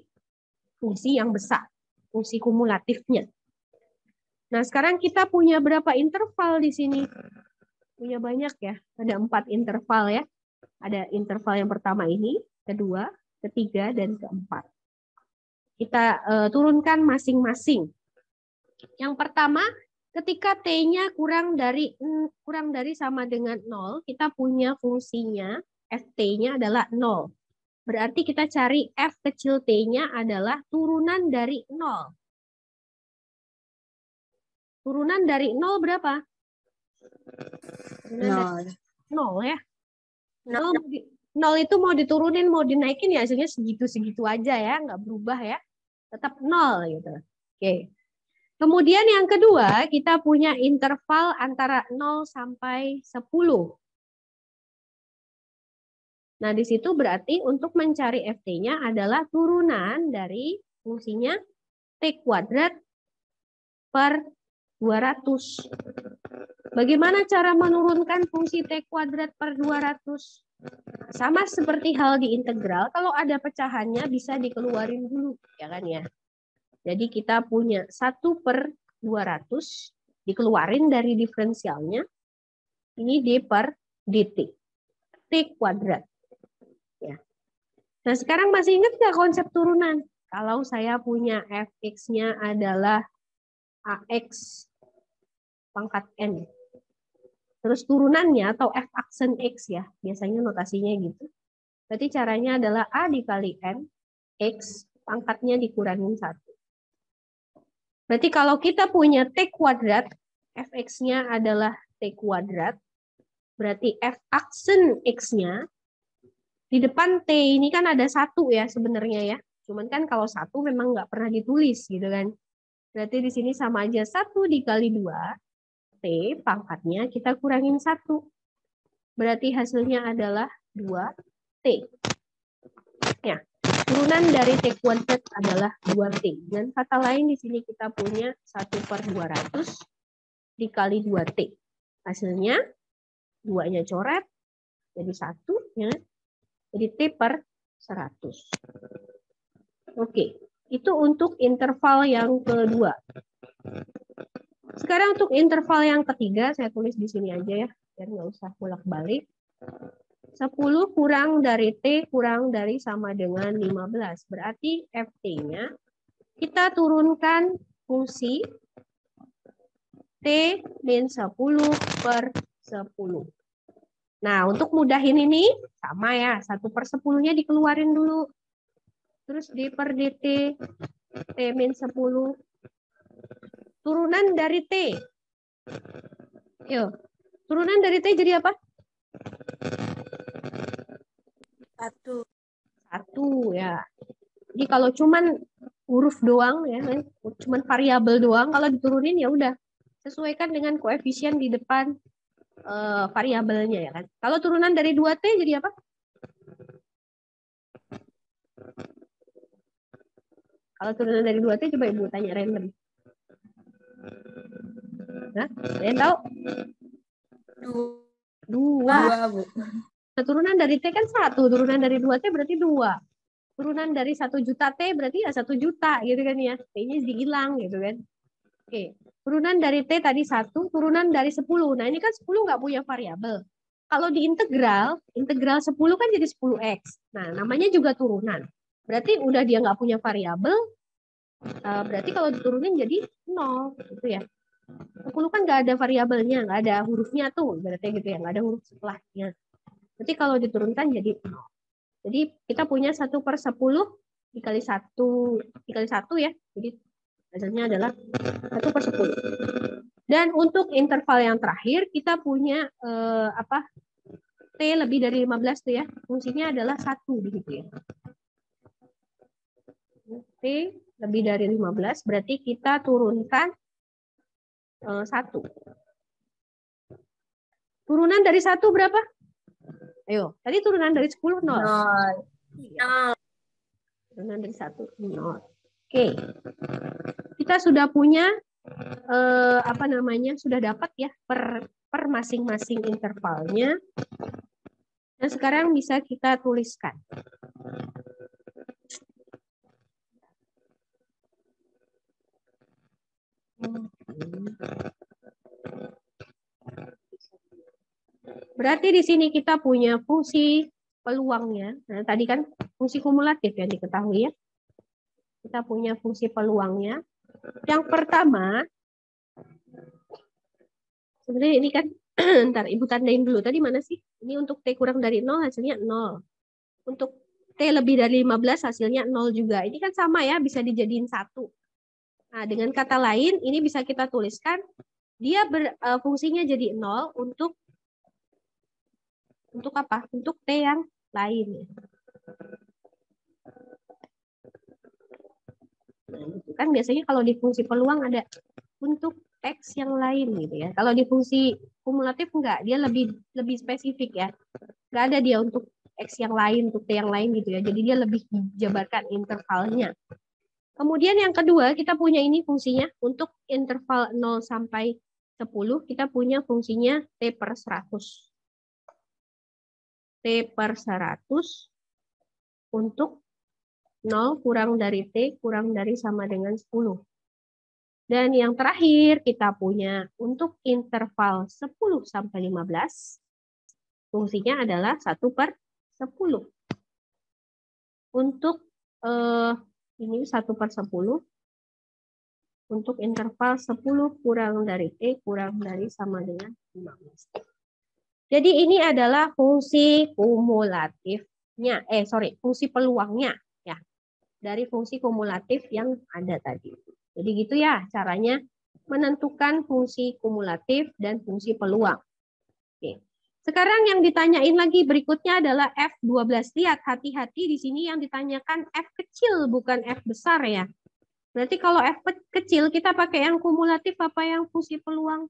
fungsi yang besar, fungsi kumulatifnya. Nah sekarang kita punya berapa interval di sini? Punya banyak ya, ada 4 interval ya. Ada interval yang pertama ini, kedua, ketiga, dan keempat. Kita turunkan masing-masing. Yang pertama, ketika T-nya kurang dari sama dengan 0, kita punya fungsinya, FT-nya adalah 0. Berarti kita cari F kecil T-nya adalah turunan dari 0. Turunan dari 0 berapa? Turunan dari 0 ya. 0 itu mau diturunin, mau dinaikin ya hasilnya segitu-segitu aja ya, nggak berubah ya. Tetap 0 gitu. Oke. Kemudian yang kedua, kita punya interval antara 0 sampai 10. Nah, di situ berarti untuk mencari FT-nya adalah turunan dari fungsinya T kuadrat per 200. Bagaimana cara menurunkan fungsi T kuadrat per 200? Sama seperti hal di integral, kalau ada pecahannya bisa dikeluarin dulu, ya kan ya. Jadi kita punya 1 per 200, dikeluarin dari diferensialnya, ini D per dt, T kuadrat. Ya. Nah sekarang masih ingat nggak konsep turunan? Kalau saya punya fx-nya adalah ax pangkat n, terus turunannya atau f aksen x ya, biasanya notasinya gitu. Berarti caranya adalah a dikali n, x pangkatnya dikurangin 1. Berarti kalau kita punya t kuadrat, fx-nya adalah t kuadrat, berarti f aksen x-nya, di depan T ini kan ada 1 ya sebenarnya ya. Cuman kan kalau 1 memang nggak pernah ditulis gitu kan. Berarti di sini sama aja 1 dikali 2. T pangkatnya kita kurangin 1. Berarti hasilnya adalah 2T. Ya, turunan dari T kuadrat adalah 2T. Dan kata lain di sini kita punya 1 per 200 dikali 2T. Hasilnya 2-nya coret jadi 1 ya. Jadi T per 100. Oke, itu untuk interval yang kedua. Sekarang untuk interval yang ketiga, saya tulis di sini aja ya, biar nggak usah bolak-balik. 10 kurang dari T kurang dari sama dengan 15. Berarti FT-nya kita turunkan fungsi T min 10 per 10. Nah, untuk mudahin ini, sama ya, 1 per 10-nya dikeluarin dulu. Terus D per dt, T min 10. Turunan dari T. Yuk, turunan dari T jadi apa? 1. 1 ya. Jadi kalau cuman huruf doang ya, cuman variabel doang, kalau diturunin ya udah. Sesuaikan dengan koefisien di depan variabelnya ya kan. Kalau turunan dari 2T jadi apa? Kalau turunan dari 2T coba Ibu tanya random. Nah, kalian tahu? 2. Bu. Nah, turunan dari T kan 1, turunan dari 2T berarti 2. Turunan dari 1 juta T berarti ya 1 juta gitu kan ya. T-nya dihilang gitu kan. Oke. Turunan dari T tadi 1, turunan dari 10. Nah, ini kan 10 nggak punya variabel. Kalau di integral 10 kan jadi 10x. Nah, namanya juga turunan. Berarti udah dia nggak punya variabel, berarti kalau diturunin jadi 0. Gitu ya. 10 kan nggak ada variabelnya, nggak ada hurufnya tuh. Berarti gitu ya, nggak ada huruf setelahnya. Berarti kalau diturunkan jadi 0. Jadi kita punya 1 per 10 dikali 1 ya. Jadi hasilnya adalah 1 per 10. Dan untuk interval yang terakhir kita punya T lebih dari 15 tuh ya. Fungsinya adalah 1 begitu ya. T lebih dari 15 berarti kita turunkan 1. Turunan dari 1 berapa? Ayo, tadi turunan dari 10 0. 0. Turunan dari 1 0. Oke. Kita sudah punya sudah dapat ya per masing-masing intervalnya. Dan sekarang bisa kita tuliskan. Berarti di sini kita punya fungsi peluangnya. Nah, tadi kan fungsi kumulatif yang diketahui ya. Kita punya fungsi peluangnya. Yang pertama, sebenarnya ini kan, ntar Ibu tandain dulu. Tadi mana sih? Ini untuk T kurang dari 0 hasilnya 0. Untuk T lebih dari 15 hasilnya 0 juga. Ini kan sama ya, bisa dijadiin 1. Nah, dengan kata lain, ini bisa kita tuliskan, dia fungsinya jadi 0 untuk apa? Untuk T yang lain. Kan biasanya kalau di fungsi peluang ada untuk X yang lain gitu ya. Kalau di fungsi kumulatif enggak, dia lebih spesifik ya. Enggak ada dia untuk X yang lain, untuk T yang lain gitu ya. Jadi dia lebih dijabarkan intervalnya. Kemudian yang kedua, kita punya ini fungsinya untuk interval 0 sampai 10, kita punya fungsinya T per 100. T per 100 untuk 0 kurang dari T kurang dari sama dengan 10. Dan yang terakhir kita punya untuk interval 10 sampai 15, fungsinya adalah 1 per 10. Untuk ini 1 per 10, untuk interval 10 kurang dari T kurang dari sama dengan 15. Jadi ini adalah fungsi kumulatifnya, fungsi peluangnya ya, dari fungsi kumulatif yang ada tadi. Jadi gitu ya caranya menentukan fungsi kumulatif dan fungsi peluang. Oke. Sekarang yang ditanyain lagi berikutnya adalah F12. Lihat, hati-hati di sini yang ditanyakan F kecil bukan F besar ya. Berarti kalau F kecil kita pakai yang kumulatif apa yang fungsi peluang?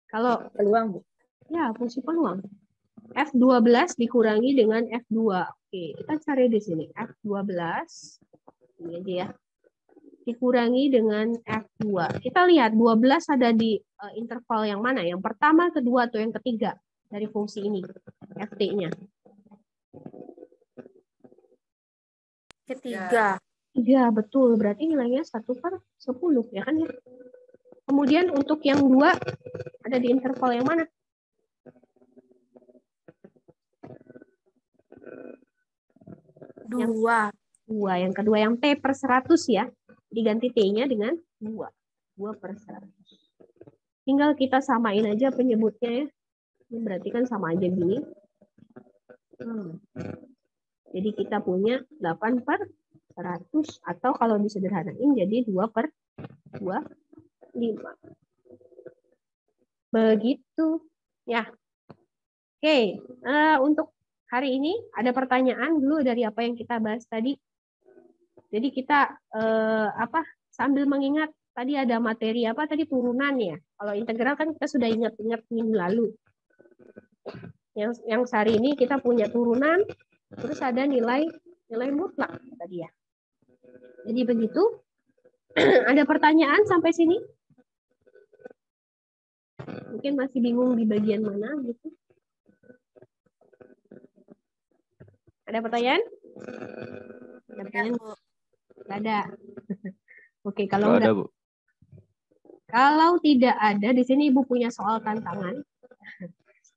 Kalau Peluang, Bu. ya fungsi peluang. F12 dikurangi dengan F2. Oke, kita cari di sini. F12, ini aja ya. Dikurangi dengan F2. Kita lihat 12 ada di interval yang mana? Yang pertama, kedua, atau yang ketiga dari fungsi ini? Ft-nya. Ketiga. 3, betul. Berarti nilainya 1 per 10, ya kan ya? Kemudian untuk yang 2, ada di interval yang mana? Dua. 2. Yang kedua yang T per 100 ya. Diganti T-nya dengan 2. 2 per 100. Tinggal kita samain aja penyebutnya ya. Ini berarti kan sama aja gini. Jadi kita punya 8 per 100. Atau kalau disederhanain jadi 2 per 25. Begitu. Ya. Oke. Untuk hari ini ada pertanyaan dulu dari apa yang kita bahas tadi. Jadi kita sambil mengingat tadi ada materi apa tadi turunan ya. Kalau integral kan kita sudah ingat-ingat minggu lalu. Yang hari ini kita punya turunan, terus ada nilai mutlak tadi ya. Jadi begitu. Ada pertanyaan sampai sini? Mungkin masih bingung di bagian mana gitu. Ada pertanyaan? Ada pertanyaan? Nggak ada. Oke, kalau Nggak ada, Bu. kalau tidak ada, di sini Ibu punya soal tantangan.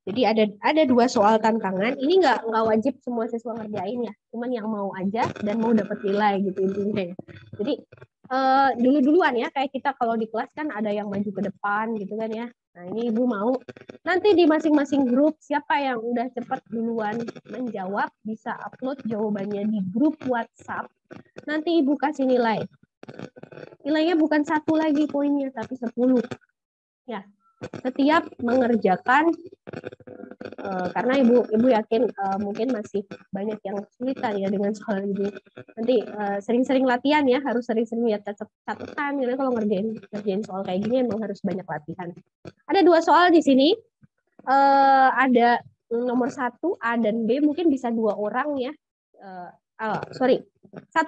Jadi ada 2 soal tantangan. Ini nggak wajib semua siswa ngerjain ya. Cuman yang mau aja dan mau dapat nilai gitu intinya. Jadi duluan ya, kayak kita kalau di kelas kan ada yang maju ke depan gitu kan ya. Nah ini Ibu mau nanti di masing-masing grup siapa yang udah cepat duluan menjawab bisa upload jawabannya di grup WhatsApp. Nanti Ibu kasih nilai. Nilainya bukan 1 lagi poinnya tapi 10. Ya. Setiap mengerjakan karena ibu yakin mungkin masih banyak yang kesulitan ya dengan soal ini. Nanti sering-sering latihan ya, harus sering-sering lihat catatan. Karena kalau ngerjain soal kayak gini emang harus banyak latihan. Ada 2 soal di sini. Ada nomor 1 A dan B, mungkin bisa 2 orang ya. 1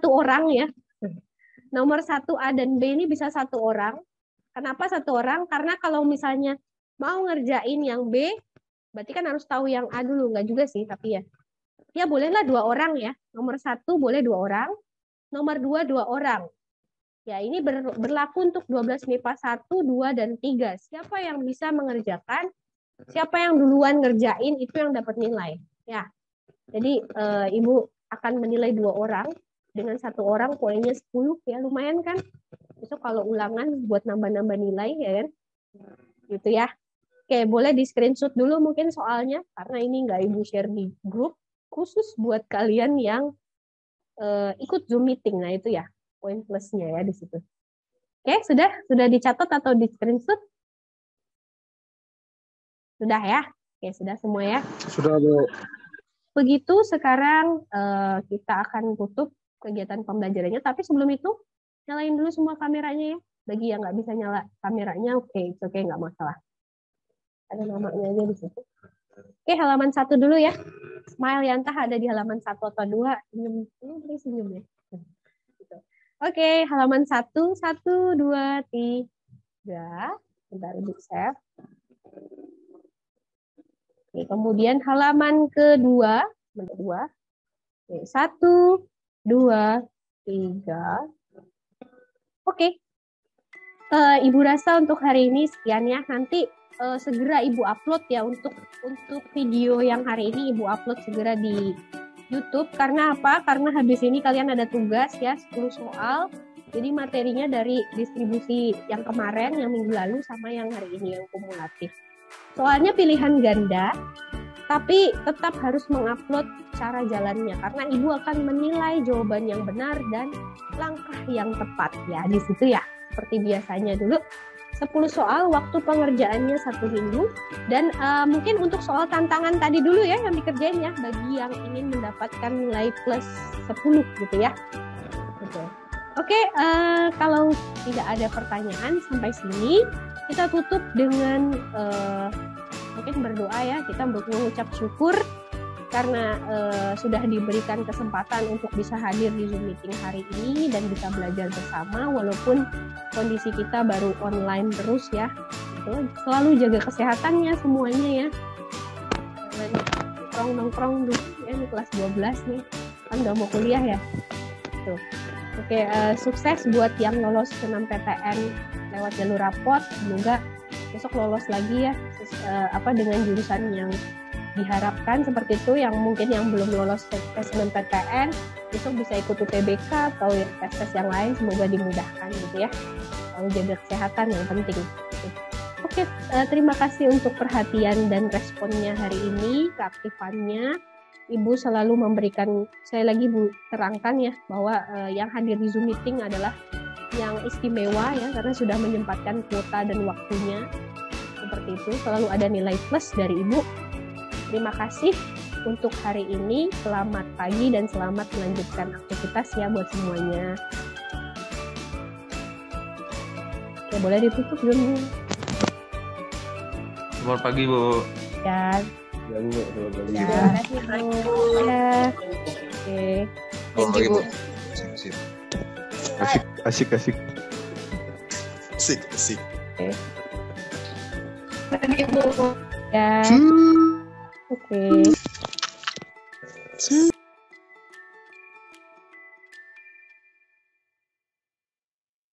orang ya. Nomor 1 A dan B ini bisa 1 orang. Kenapa 1 orang? Karena kalau misalnya mau ngerjain yang B, berarti kan harus tahu yang A dulu. Enggak juga sih, tapi ya. Ya bolehlah 2 orang ya. Nomor 1 boleh 2 orang. Nomor 2, 2 orang. Ya ini berlaku untuk 12 MIPA 1, 2, dan 3. Siapa yang bisa mengerjakan, siapa yang duluan ngerjain, itu yang dapat nilai. Ya. Jadi Ibu akan menilai 2 orang. Dengan 1 orang poinnya 10, ya lumayan kan? Besok kalau ulangan buat nambah-nambah nilai ya kan? Gitu ya. Oke. Oke, boleh di screenshot dulu mungkin soalnya, karena ini nggak Ibu share di grup, khusus buat kalian yang ikut Zoom meeting. Nah itu ya, poin plusnya ya di situ. Oke, sudah dicatat atau di screenshot? Sudah ya? Oke, sudah semua ya? Sudah, Bu. Begitu, sekarang kita akan tutup kegiatan pembelajarannya, tapi sebelum itu, nyalain dulu semua kameranya ya. Bagi yang nggak bisa nyala kameranya, oke, nggak masalah. Ada namanya aja di situ. Oke, halaman 1 dulu ya. Smile Yantah ada di halaman 1 atau 2. Senyum ya. Oke, halaman 1, 1, 2, 3. Bentar, Ibu save. Oke, kemudian halaman kedua. Oke, 1, 2, 3. Oke. Ibu rasa untuk hari ini sekian ya. Nanti segera Ibu upload ya untuk video yang hari ini Ibu upload segera di YouTube. Karena apa? Karena habis ini kalian ada tugas ya 10 soal. Jadi materinya dari distribusi yang kemarin, yang minggu lalu sama yang hari ini yang kumulatif. Soalnya pilihan ganda, tapi tetap harus mengupload cara jalannya karena Ibu akan menilai jawaban yang benar dan langkah yang tepat ya di situ ya. Seperti biasanya dulu 10 soal, waktu pengerjaannya 1 minggu, dan mungkin untuk soal tantangan tadi dulu ya yang dikerjain ya bagi yang ingin mendapatkan nilai plus 10 gitu ya. Oke, kalau tidak ada pertanyaan sampai sini kita tutup dengan mungkin berdoa ya. Kita mengucap syukur karena sudah diberikan kesempatan untuk bisa hadir di Zoom meeting hari ini dan bisa belajar bersama walaupun kondisi kita baru online terus ya. Selalu jaga kesehatannya semuanya ya. Nongkrong dulu ya, ini kelas 12 nih. Kan udah mau kuliah ya. Tuh. Oke, sukses buat yang lolos ke 6 PTN lewat jalur rapot. Semoga besok lolos lagi ya dengan jurusan yang diharapkan seperti itu. Yang mungkin yang belum lolos tes PTN besok bisa ikut UTBK atau tes yang lain, semoga dimudahkan gitu ya. Lalu jaga kesehatan yang penting. Oke, terima kasih untuk perhatian dan responnya hari ini, keaktifannya. Ibu selalu memberikan, saya lagi Bu terangkan ya bahwa yang hadir di Zoom meeting adalah yang istimewa ya karena sudah menyempatkan kuota dan waktunya seperti itu. Selalu ada nilai plus dari Ibu. Terima kasih untuk hari ini. Selamat pagi dan selamat melanjutkan aktivitas ya buat semuanya. Oke, boleh ditutup dulu. Selamat pagi, Bu. Ya. Ya, Bu. Selamat pagi. Ya. Terima kasih, Bu. Ya. Oke. Selamat pagi, Bu. Asik. Asik. Oke. Pagi, Bu. Ya. Oke.